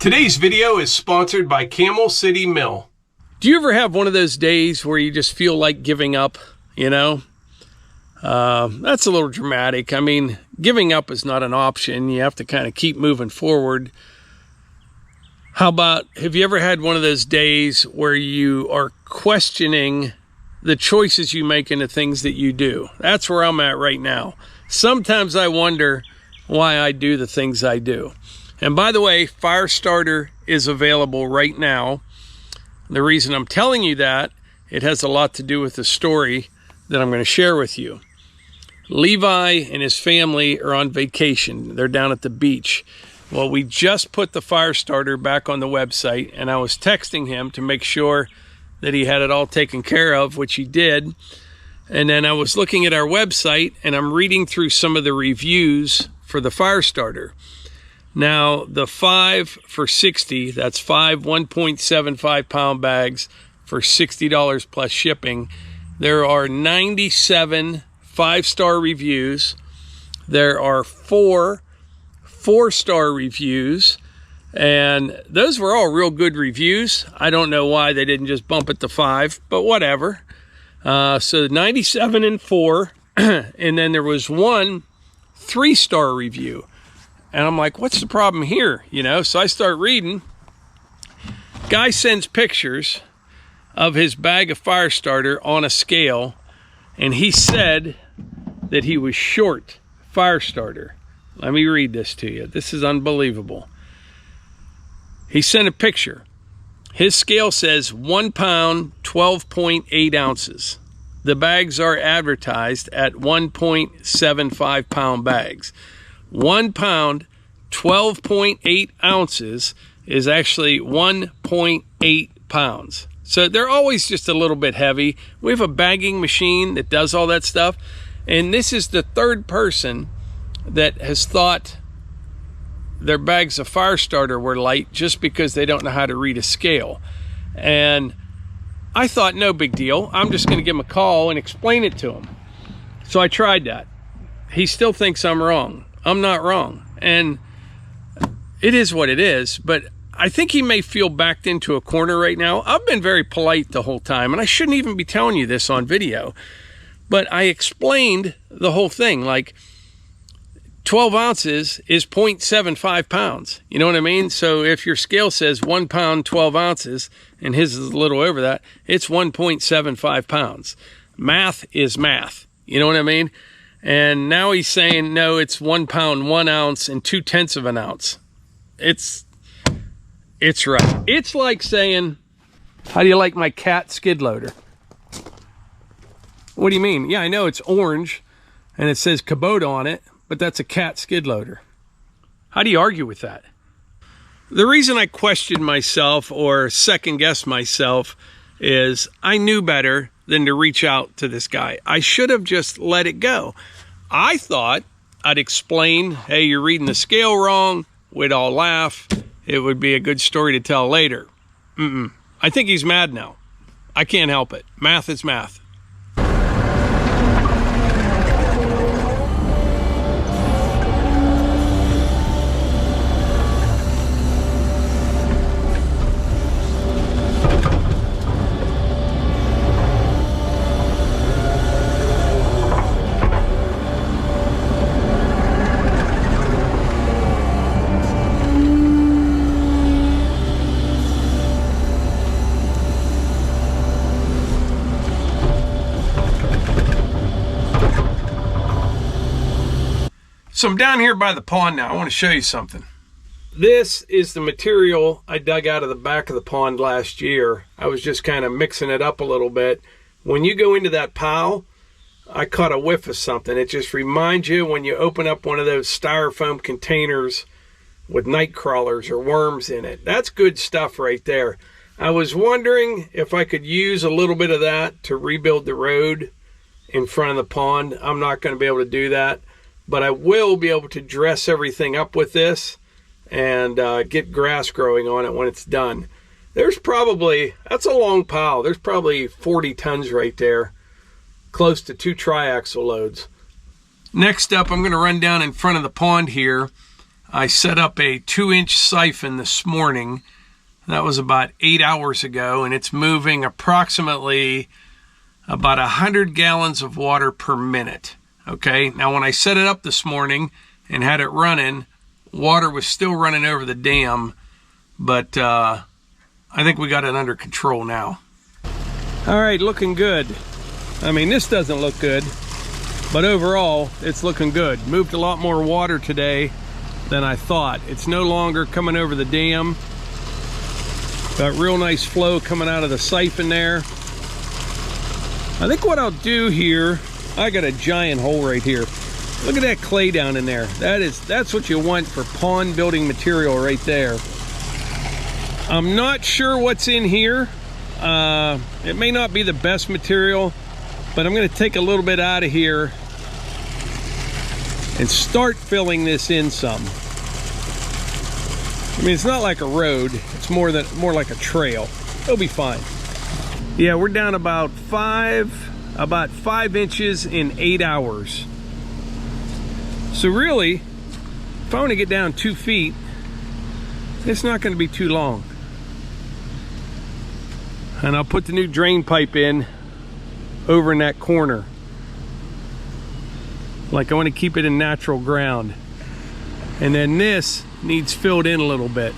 Today's video is sponsored by Camel City Mill. Do you ever have one of those days where you just feel like giving up, you know? That's a little dramatic. I mean, giving up is not an option. You have to kind of keep moving forward. How about, have you ever had one of those days where you are questioning the choices you make and the things that you do? That's where I'm at right now. Sometimes I wonder why I do the things I do. And by the way, Firestarter is available right now. The reason I'm telling you that, it has a lot to do with the story that I'm going to share with you. Levi and his family are on vacation. They're down at the beach. Well, we just put the Firestarter back on the website, and I was texting him to make sure that he had it all taken care of, which he did. And then I was looking at our website, and I'm reading through some of the reviews for the Firestarter. Now, the 5 for $60, that's 5 1.75 pound bags for $60 plus shipping. There are 97 5-star reviews. There are 4 4-star reviews, and those were all real good reviews. I don't know why they didn't just bump it to 5, but whatever. So 97 and 4, and then there was 1 3-star review. And I'm like, what's the problem here? You know, so I start reading. Guy sends pictures of his bag of Firestarter on a scale, and he said that he was short Firestarter. Let me read this to you. This is unbelievable. He sent a picture. His scale says 1 pound, 12.8 ounces. The bags are advertised at 1.75 pound bags. 1 pound, 12.8 ounces is actually 1.8 pounds. So they're always just a little bit heavy. We have a bagging machine that does all that stuff. And this is the third person that has thought their bags of Firestarter were light just because they don't know how to read a scale. And I thought, no big deal. I'm just going to give him a call and explain it to him. So I tried that. He still thinks I'm wrong. I'm not wrong. And it is what it is. But I think he may feel backed into a corner right now. I've been very polite the whole time, and I shouldn't even be telling you this on video. But I explained the whole thing. Like, 12 ounces is 0.75 pounds. You know what I mean? So if your scale says 1 pound, 12 ounces, and his is a little over that, it's 1.75 pounds. Math is math. You know what I mean? And now he's saying, no, it's 1 pound, 1 ounce, and 0.2 of an ounce. It's right. It's like saying, how do you like my cat skid loader? What do you mean? Yeah, I know it's orange, and it says Kubota on it, but that's a cat skid loader. How do you argue with that? The reason I question myself or second guess myself is I knew better than to reach out to this guy. I should have just let it go. I thought I'd explain, hey, you're reading the scale wrong. We'd all laugh. It would be a good story to tell later. I think he's mad now. I can't help it. Math is math. So I'm down here by the pond now. I want to show you something. This is the material I dug out of the back of the pond last year. I was just kind of mixing it up a little bit. When you go into that pile, I caught a whiff of something. It just reminds you when you open up one of those styrofoam containers with night crawlers or worms in it. That's good stuff right there. I was wondering if I could use a little bit of that to rebuild the road in front of the pond. I'm not going to be able to do that. But I will be able to dress everything up with this and get grass growing on it when it's done. There's probably, that's a long pile. There's probably 40 tons right there, close to 2 triaxle loads. Next up, I'm going to run down in front of the pond here. I set up a 2-inch siphon this morning. That was about 8 hours ago, and it's moving approximately about 100 gallons of water per minute. Okay, now when I set it up this morning and had it running, water was still running over the dam, but I think we got it under control now. All right, looking good. I mean, this doesn't look good, but overall, it's looking good. Moved a lot more water today than I thought. It's no longer coming over the dam. Got real nice flow coming out of the siphon there. I think what I'll do here, I got a giant hole right here. Look at that clay down in there. That's what you want for pond building material right there. I'm not sure what's in here. It may not be the best material, but I'm going to take a little bit out of here and start filling this in some. I mean, it's not like a road. It's more like a trail. It'll be fine. Yeah, we're down about 5 inches in 8 hours. So really, if I want to get down 2 feet, it's not going to be too long. And I'll put the new drain pipe in over in that corner. Like I want to keep it in natural ground. And then this needs filled in a little bit.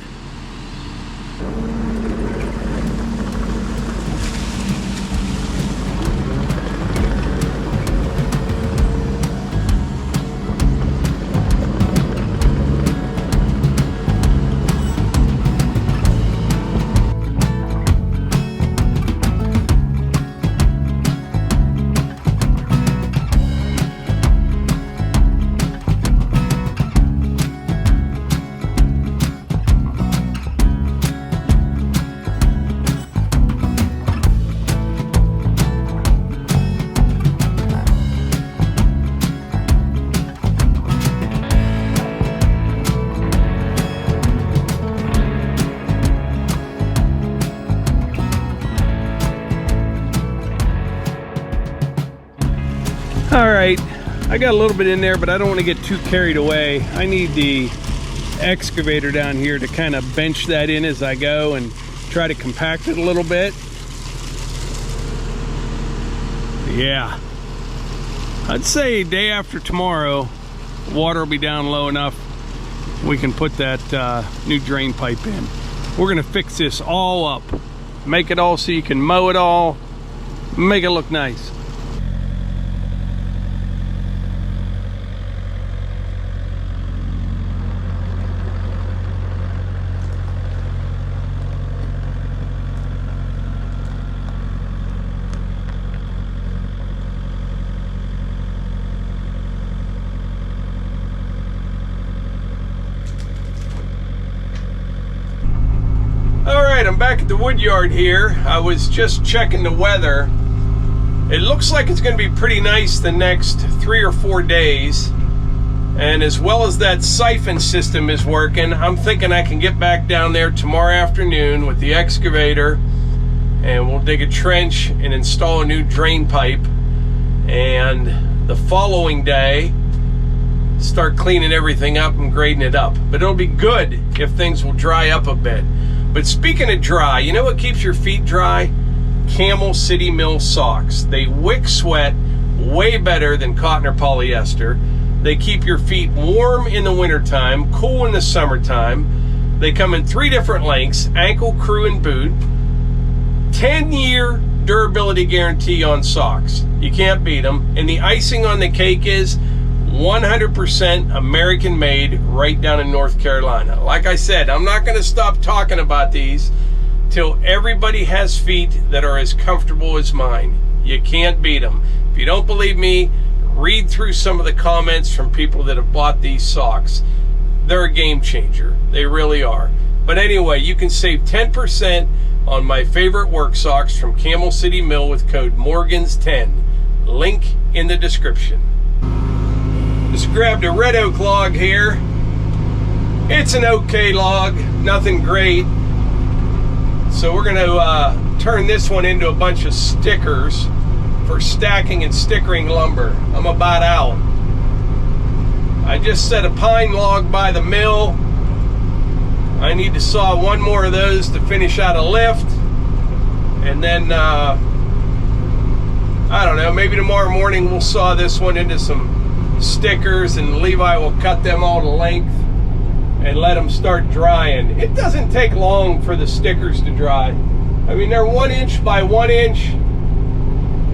All right, I got a little bit in there, but I don't want to get too carried away. I need the excavator down here to kind of bench that in as I go and try to compact it a little bit. Yeah, I'd say day after tomorrow, water will be down low enough we can put that new drain pipe in. We're gonna fix this all up, make it all so you can mow it all, make it look nice. I'm back at the wood yard here. I was just checking the weather. It looks like it's going to be pretty nice the next 3 or 4 days. And as well as that siphon system is working, I'm thinking I can get back down there tomorrow afternoon with the excavator, and we'll dig a trench and install a new drain pipe. And the following day, start cleaning everything up and grading it up. But it'll be good if things will dry up a bit. But speaking of dry, you know what keeps your feet dry? Camel City Mill socks. They wick sweat way better than cotton or polyester. They keep your feet warm in the wintertime, cool in the summertime. They come in 3 different lengths: ankle, crew, and boot. 10-year durability guarantee on socks. You can't beat them. And the icing on the cake is 100% American made, right down in North Carolina. Like I said, I'm not going to stop talking about these till everybody has feet that are as comfortable as mine. You can't beat them. If you don't believe me, read through some of the comments from people that have bought these socks. They're a game changer. They really are. But anyway, you can save 10% on my favorite work socks from Camel City Mill with code Morgans10. Link in the description. Just grabbed a red oak log here. It's an okay log, nothing great. So we're gonna turn this one into a bunch of stickers for stacking and stickering lumber. I'm about out. I just set a pine log by the mill. I need to saw one more of those to finish out a lift. And then, I don't know, maybe tomorrow morning we'll saw this one into some stickers, and Levi will cut them all to length and let them start drying. It doesn't take long for the stickers to dry. I mean, they're 1 inch by 1 inch,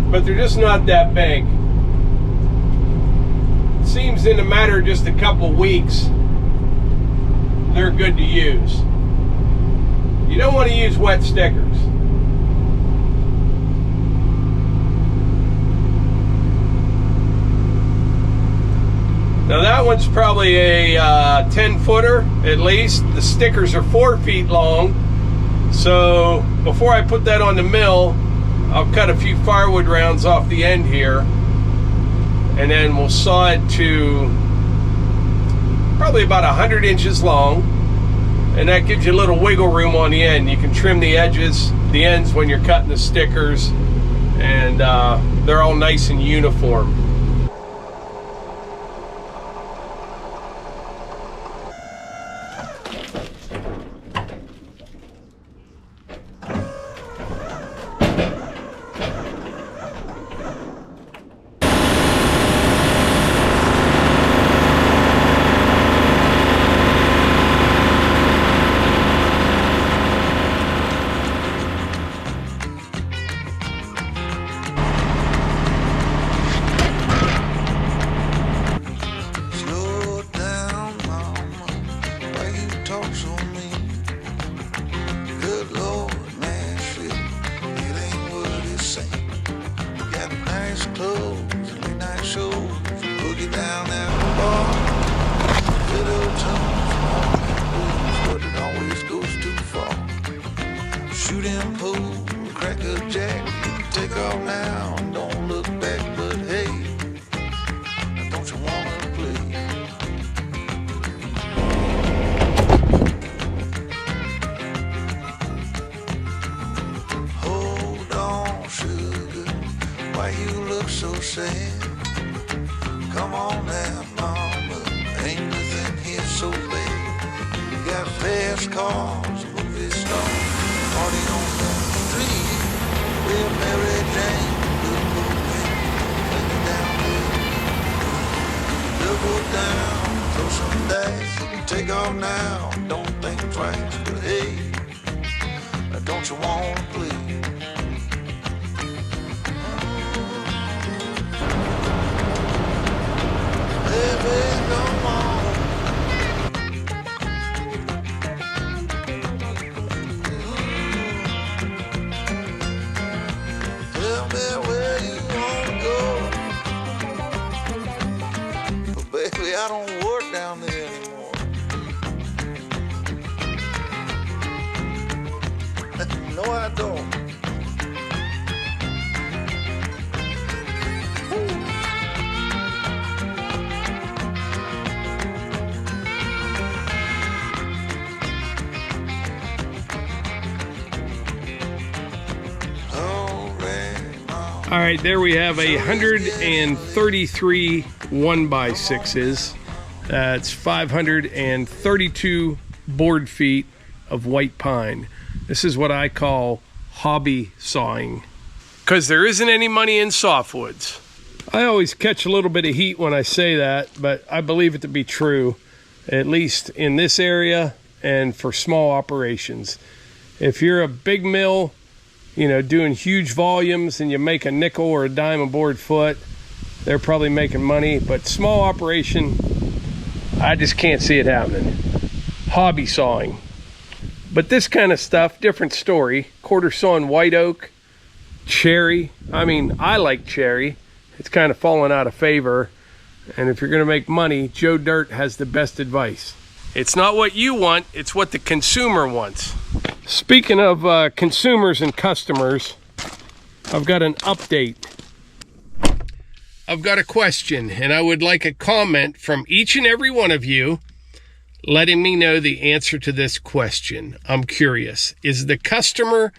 but they're just not that big. It seems in a matter of just a couple weeks, they're good to use. You don't want to use wet stickers. Now that one's probably a 10-footer at least. The stickers are 4 feet long. So before I put that on the mill, I'll cut a few firewood rounds off the end here, and then we'll saw it to probably about 100 inches long, and that gives you a little wiggle room on the end. You can trim the edges, the ends when you're cutting the stickers, and they're all nice and uniform. Come on now, mama, ain't nothing here so bad. You got fast cars, movie stars, party on the street. We're Mary Jane, good movie, take it down there. Double down, throw some dice, take off now, don't think twice. But hey, don't you wanna play? Baby, come on. Tell me where you wanna go. But baby, I don't work down there anymore. No, I don't. All right, there we have 133 1x6s. That's 532 board feet of white pine. This is what I call hobby sawing, because there isn't any money in softwoods. I always catch a little bit of heat when I say that, but I believe it to be true, at least in this area and for small operations. If you're a big mill, you know, doing huge volumes and you make a nickel or a dime a board foot, they're probably making money. But small operation, I just can't see it happening. Hobby sawing. But this kind of stuff, different story. Quarter sawing white oak, cherry. I mean, I like cherry. It's kind of fallen out of favor. And if you're going to make money, Joe Dirt has the best advice. It's not what you want, it's what the consumer wants. Speaking of consumers and customers, I've got an update. I've got a question, and I would like a comment from each and every one of you letting me know the answer to this question. I'm curious. Is the customer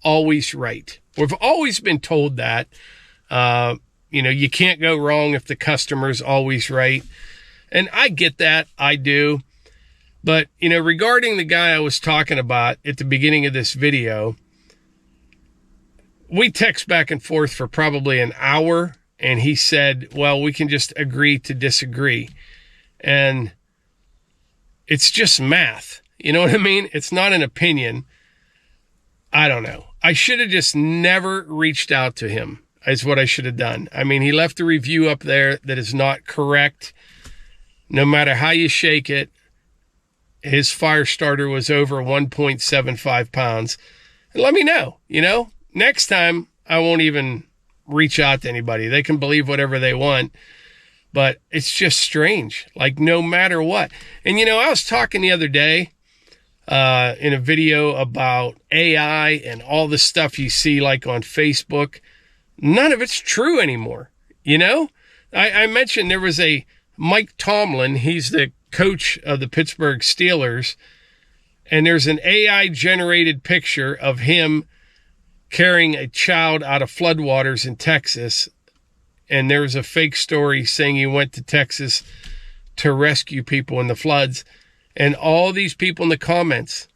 always right? We've always been told that. You know, you can't go wrong if the customer's always right. And I get that. I do. But, you know, regarding the guy I was talking about at the beginning of this video, we text back and forth for probably an hour, and he said, well, we can just agree to disagree. And it's just math. You know what I mean? It's not an opinion. I don't know. I should have just never reached out to him, is what I should have done. I mean, he left a review up there that is not correct. No matter how you shake it, his fire starter was over 1.75 pounds. And let me know, you know, next time I won't even reach out to anybody. They can believe whatever they want, but it's just strange. Like, no matter what. And, you know, I was talking the other day in a video about AI and all the stuff you see like on Facebook. None of it's true anymore. You know, I mentioned there was a Mike Tomlin. He's the coach of the Pittsburgh Steelers. And there's an AI generated picture of him carrying a child out of floodwaters in Texas. And there was a fake story saying he went to Texas to rescue people in the floods. And all these people in the comments,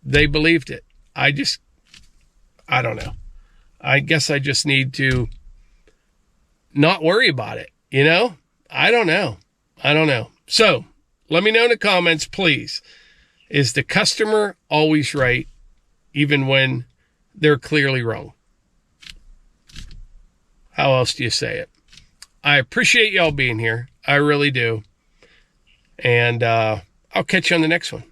they believed it. I don't know. I guess I just need to not worry about it, you know? I don't know. So, let me know in the comments, please. Is the customer always right, even when they're clearly wrong? How else do you say it? I appreciate y'all being here. I really do. And I'll catch you on the next one.